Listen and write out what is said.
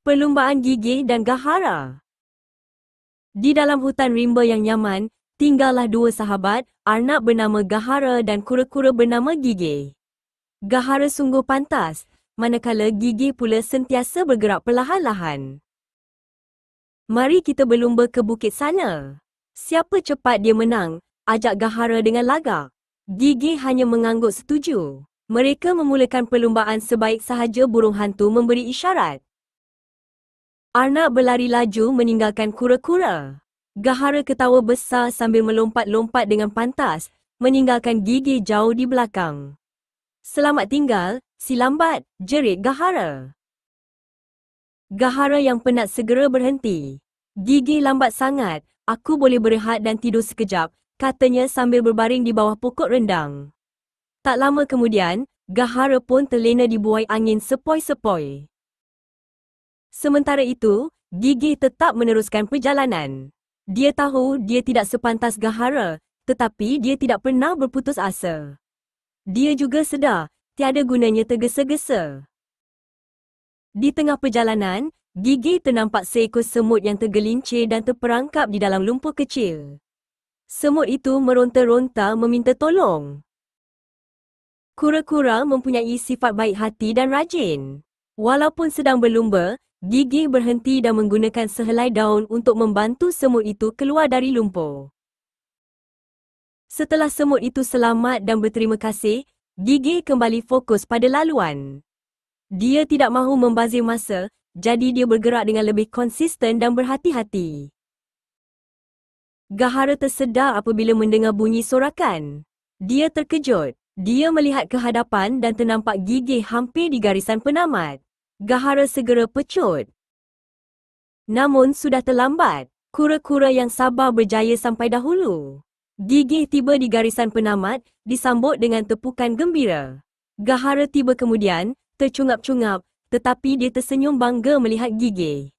Perlumbaan gigih dan Gahara. Di dalam hutan rimba yang nyaman, tinggallah dua sahabat, arnab bernama Gahara dan kura-kura bernama Gigih. Gahara sungguh pantas, manakala Gigih pula sentiasa bergerak perlahan-lahan. Mari kita berlumba ke bukit sana. Siapa cepat dia menang, ajak Gahara dengan lagak. Gigih hanya mengangguk setuju. Mereka memulakan perlumbaan sebaik sahaja burung hantu memberi isyarat. Arnab berlari laju meninggalkan kura-kura. Gahara ketawa besar sambil melompat-lompat dengan pantas, meninggalkan Gigih jauh di belakang. Selamat tinggal, si lambat, jerit Gahara. Gahara yang penat segera berhenti. Gigih lambat sangat, aku boleh berehat dan tidur sekejap, katanya sambil berbaring di bawah pokok rendang. Tak lama kemudian, Gahara pun terlena dibuai angin sepoi-sepoi. Sementara itu, Gigih tetap meneruskan perjalanan. Dia tahu dia tidak sepantas Gahara, tetapi dia tidak pernah berputus asa. Dia juga sedar, tiada gunanya tergesa-gesa. Di tengah perjalanan, Gigih ternampak seekor semut yang tergelincir dan terperangkap di dalam lumpur kecil. Semut itu meronta-ronta meminta tolong. Kura-kura mempunyai sifat baik hati dan rajin. Walaupun sedang berlumba, Gigih berhenti dan menggunakan sehelai daun untuk membantu semut itu keluar dari lumpur. Setelah semut itu selamat dan berterima kasih, Gigih kembali fokus pada laluan. Dia tidak mahu membazir masa, jadi dia bergerak dengan lebih konsisten dan berhati-hati. Gahara tersedar apabila mendengar bunyi sorakan. Dia terkejut. Dia melihat ke hadapan dan ternampak Gigih hampir di garisan penamat. Gahara segera pecut. Namun sudah terlambat. Kura-kura yang sabar berjaya sampai dahulu. Gigih tiba di garisan penamat, disambut dengan tepukan gembira. Gahara tiba kemudian, tercungap-cungap, tetapi dia tersenyum bangga melihat Gigih.